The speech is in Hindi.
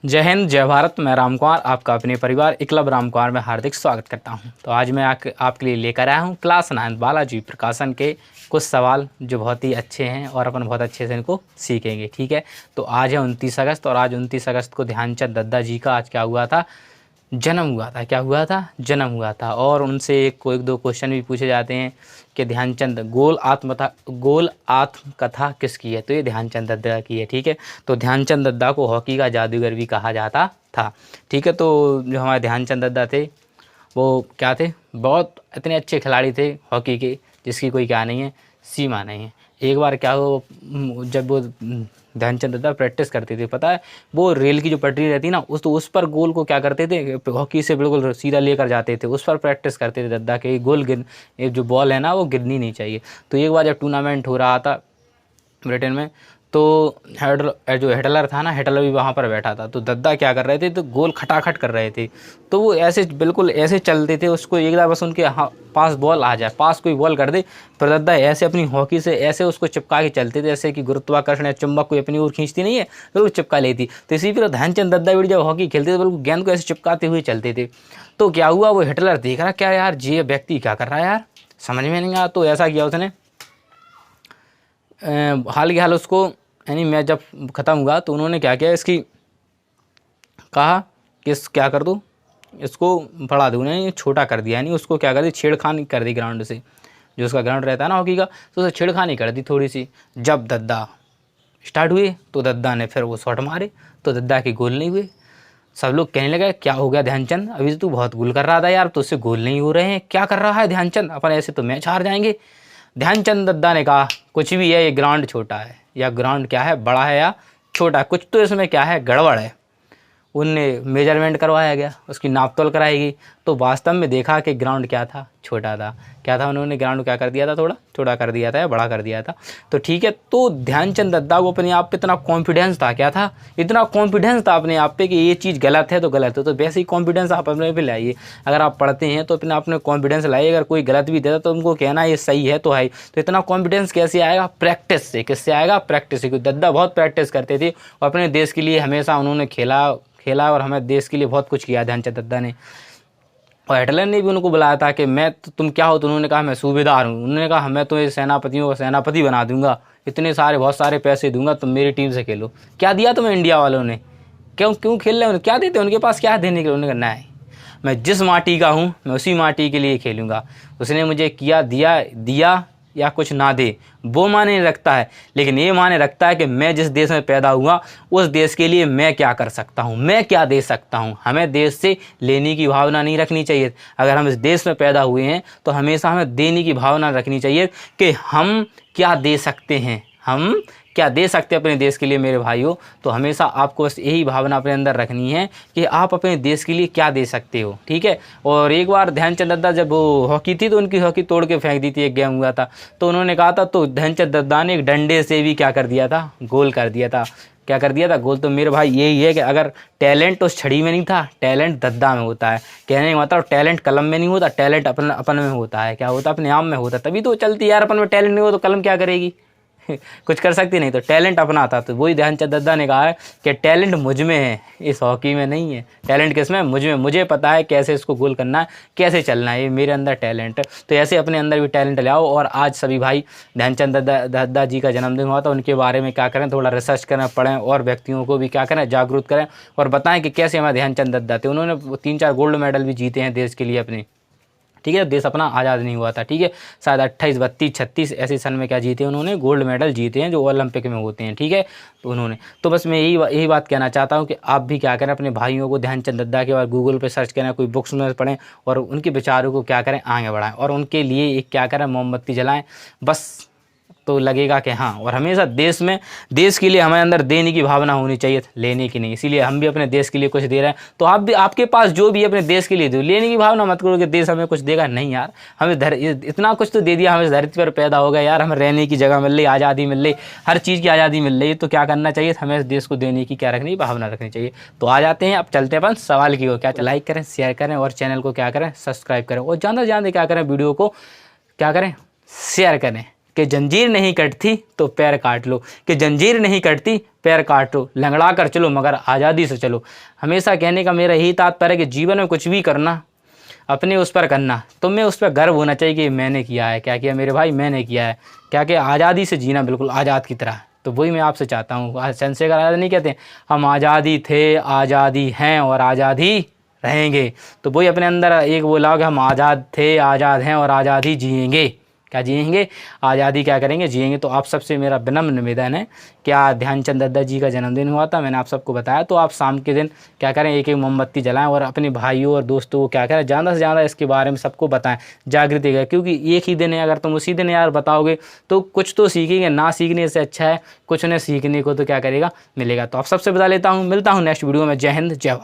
जय हिंद, जय भारत। मैं राम कुमार आपका अपने परिवार एकलव्य राम कुमार में हार्दिक स्वागत करता हूं। तो आज मैं आपके लिए लेकर आया हूं क्लास 9 बालाजी प्रकाशन के कुछ सवाल जो बहुत ही अच्छे हैं और अपन बहुत अच्छे से इनको सीखेंगे। ठीक है, तो आज है 29 अगस्त और आज 29 अगस्त को ध्यानचंद दद्दा जी का आज क्या हुआ था, जन्म हुआ था। क्या हुआ था? जन्म हुआ था। और उनसे एक दो क्वेश्चन भी पूछे जाते हैं कि ध्यानचंद गोल आत्मकथा किसकी है? तो ये ध्यानचंद दद्दा की है। ठीक है, तो ध्यानचंद दद्दा को हॉकी का जादूगर भी कहा जाता था। ठीक है, तो जो हमारे ध्यानचंद दद्दा थे वो क्या थे? बहुत इतने अच्छे खिलाड़ी थे हॉकी के जिसकी कोई क्या नहीं है, सीमा नहीं है। एक बार क्या हो, जब वो ध्यानचंद दद्दा प्रैक्टिस करते थे, पता है वो रेल की जो पटरी रहती ना उस पर गोल को क्या करते थे, हॉकी से बिल्कुल सीधा लेकर जाते थे, उस पर प्रैक्टिस करते थे दद्दा के। गोल ये जो बॉल है ना वो गिरनी नहीं चाहिए। तो एक बार जब टूर्नामेंट हो रहा था ब्रिटेन में, तो जो हेटलर था ना, हेटलर भी वहाँ पर बैठा था। तो दद्दा क्या कर रहे थे, तो गोल खटाखट कर रहे थे। तो वो ऐसे बिल्कुल ऐसे चलते थे, उसको एक बार बस उनके पास बॉल आ जाए, पास कोई बॉल कर दे, पर दद्दा ऐसे अपनी हॉकी से ऐसे उसको चिपका के चलते थे, जैसे कि गुरुत्वाकर्षण या चुंबक कोई अपनी ओर खींचती नहीं है तो वो चिपका लेती। तो इसी पर ध्यानचंद दद्दा भी जब हॉकी खेलते थे बिल्कुल गेंद को ऐसे चिपकाते हुए चलते थे। तो क्या हुआ, वो हिटलर देख रहा क्या यार ये व्यक्ति क्या कर रहा है यार, समझ में नहीं आया। तो ऐसा किया उसने, हाल के हाल उसको, यानी मैच जब ख़त्म हुआ तो उन्होंने क्या किया, इसकी कहा कि क्या कर दूँ, इसको बढ़ा दूँ, नहीं छोटा कर दिया। यानी उसको क्या कर दी, छेड़खानी कर दी ग्राउंड से, जो उसका ग्राउंड रहता है ना हॉकी का, तो उसे छेड़खानी कर दी थोड़ी सी। जब दद्दा स्टार्ट हुए तो दद्दा ने फिर वो शॉट मारे तो दद्दा के गोल नहीं हुए। सब लोग कहने लगे क्या हो गया ध्यानचंद, अभी तो तू बहुत गोल कर रहा था यार, तो उससे गोल नहीं हो रहे हैं, क्या कर रहा है ध्यानचंद, अपन ऐसे तो मैच हार जाएंगे। ध्यानचंद दद्दा ने कहा कुछ भी है, ये ग्राउंड छोटा है या ग्राउंड क्या है, बड़ा है या छोटा, कुछ तो इसमें क्या है, गड़बड़ है। उनने मेजरमेंट करवाया गया, उसकी नापतोल कराई गई, तो वास्तव में देखा कि ग्राउंड क्या था, छोटा था। क्या था, उन्होंने ग्राउंड क्या कर दिया था, थोड़ा छोटा कर दिया था या बड़ा कर दिया था। तो ठीक है, तो ध्यानचंद दद्दा को अपने आप पे इतना कॉन्फिडेंस था, क्या था, इतना कॉन्फिडेंस था अपने आप पे कि ये चीज़ गलत है तो गलत है। तो वैसे ही कॉन्फिडेंस आप अपने पे लाइए। अगर आप पढ़ते हैं तो अपने कॉन्फिडेंस लाइए, अगर कोई गलत भी देता तो उनको कहना ये सही है तो है। तो इतना कॉन्फिडेंस कैसे आएगा? प्रैक्टिस से। किससे आएगा? प्रैक्टिस से। क्योंकि दद्दा बहुत प्रैक्टिस करते थे और अपने देश के लिए हमेशा उन्होंने खेला और हमें देश के लिए बहुत कुछ किया ध्यानचंद दद्दा ने। और हिटलर ने भी उनको बुलाया था कि मैं तुम क्या हो, तो उन्होंने कहा मैं सूबेदार हूँ। उन्होंने कहा मैं तो ये सेनापतियों का सेनापति बना दूंगा, इतने सारे बहुत सारे पैसे दूंगा, तुम मेरी टीम से खेलो। क्या दिया तुम्हें इंडिया वालों ने, क्यों खेल रहे हो, क्या देते उनके पास, क्या देने के लिए? उन्होंने कहा नहीं, मैं जिस माटी का हूँ मैं उसी माटी के लिए खेलूँगा। उसने मुझे किया दिया या कुछ ना दे वो माने नहीं रखता है, लेकिन ये माने रखता है कि मैं जिस देश में पैदा हुआ उस देश के लिए मैं क्या कर सकता हूँ, मैं क्या दे सकता हूँ। हमें देश से लेने की भावना नहीं रखनी चाहिए। अगर हम इस देश में पैदा हुए हैं तो हमेशा हमें देने की भावना रखनी चाहिए कि हम क्या दे सकते हैं, हम क्या दे सकते हैं अपने देश के लिए। मेरे भाइयों, तो हमेशा आपको बस यही भावना अपने अंदर रखनी है कि आप अपने देश के लिए क्या दे सकते हो। ठीक है। और एक बार ध्यानचंद दद्दा जब वो हॉकी थी तो उनकी हॉकी तोड़ के फेंक दी थी, एक गेम हुआ था तो उन्होंने कहा था, तो ध्यानचंद दद्दा ने एक डंडे से भी क्या कर दिया था, गोल कर दिया था। क्या कर दिया था, गोल। तो मेरे भाई यही है कि अगर टैलेंट उस छड़ी में नहीं था, टैलेंट दद्दा में होता है। कहने का मतलब टैलेंट कलम में नहीं होता, टैलेंट अपन में होता है। क्या होता है, अपने आप में होता है, तभी तो चलती यार। अपन में टैलेंट नहीं हो तो कलम क्या करेगी कुछ कर सकती नहीं। तो टैलेंट अपना था, तो वही ध्यानचंद दद्दा ने कहा है कि टैलेंट मुझ में है, इस हॉकी में नहीं है। टैलेंट किस में? मुझ में। मुझे पता है कैसे इसको गोल करना है, कैसे चलना है, ये मेरे अंदर टैलेंट है। तो ऐसे अपने अंदर भी टैलेंट ले आओ। और आज सभी भाई ध्यानचंद दद्दा जी का जन्मदिन हुआ था, उनके बारे में क्या करें, थोड़ा रिसर्च करें, पढ़ें और व्यक्तियों को भी क्या करें, जागरूक करें और बताएं कि कैसे हमारे ध्यानचंद दद्दा थे। उन्होंने 3-4 गोल्ड मेडल भी जीते हैं देश के लिए अपने। ठीक है, देश अपना आज़ाद नहीं हुआ था। ठीक है, शायद 28, 32, 36 ऐसे सन में क्या जीते उन्होंने, गोल्ड मेडल जीते हैं जो ओलंपिक में होते हैं। ठीक है, तो उन्होंने, तो बस मैं यही बात कहना चाहता हूँ कि आप भी क्या करें, अपने भाइयों को ध्यानचंद दद्दा के बाद गूगल पे सर्च करें, कोई बुक्स में पढ़ें और उनके विचारों को क्या करें, आगे बढ़ाएं और उनके लिए एक क्या करें, मोमबत्ती जलाएं बस। तो लगेगा कि हाँ। और हमेशा देश के लिए हमारे अंदर देने की भावना होनी चाहिए, लेने की नहीं। इसीलिए हम भी अपने देश के लिए कुछ दे रहे हैं, तो आप भी, आपके पास जो भी अपने देश के लिए दो। लेने की भावना मत करो कि देश हमें कुछ देगा, नहीं यार। हमें इतना कुछ तो दे दिया, हमें धरती पर पैदा हो गया यार, हमें रहने की जगह मिल रही, आज़ादी मिल रही, हर चीज़ की आज़ादी मिल रही है। तो क्या करना चाहिए, हमें देश को देने की क्या रखनी, भावना रखनी चाहिए। तो आ जाते हैं, अब चलते हैं अपन सवाल की ओर। क्या लाइक करें, शेयर करें और चैनल को क्या करें, सब्सक्राइब करें और ज़्यादा से ज़्यादा क्या करें, वीडियो को क्या करें, शेयर करें, कि जंजीर नहीं कटती तो पैर काट लो, कि जंजीर नहीं कटती पैर काट लो, लंगड़ा कर चलो मगर आज़ादी से चलो। हमेशा कहने का मेरा यही तात्पर्य है कि जीवन में कुछ भी करना अपने उस पर करना, तुम्हें उस पर गर्व होना चाहिए कि मैंने किया है। क्या किया मेरे भाई? मैंने किया है। क्या कि आज़ादी से जीना बिल्कुल आज़ाद की तरह। तो वही मैं आपसे चाहता हूँ। चंद्रशेखर आज़ाद नहीं कहते हम आज़ादी थे, आज़ादी हैं और आज़ादी रहेंगे। तो वही अपने अंदर एक वो लाओ कि हम आज़ाद थे, आज़ाद हैं और आज़ादी जिएंगे। क्या जिएंगे? आज़ादी क्या करेंगे? जिएंगे। तो आप सबसे मेरा विनम्र निवेदन है, क्या ध्यानचंद दद्दा जी का जन्मदिन हुआ था, मैंने आप सबको बताया, तो आप शाम के दिन क्या करें, एक एक मोमबत्ती जलाएं और अपने भाइयों और दोस्तों को क्या करें, ज़्यादा से ज़्यादा इसके बारे में सबको बताएं, जागृति करें। क्योंकि एक ही दिन है, अगर तुम उसी दिन यार बताओगे तो कुछ तो सीखेंगे, ना सीखने से अच्छा है कुछ उन्हें सीखने को तो क्या करेगा, मिलेगा। तो आप सबसे बता लेता हूँ, मिलता हूँ नेक्स्ट वीडियो में। जय हिंद, जय भारत।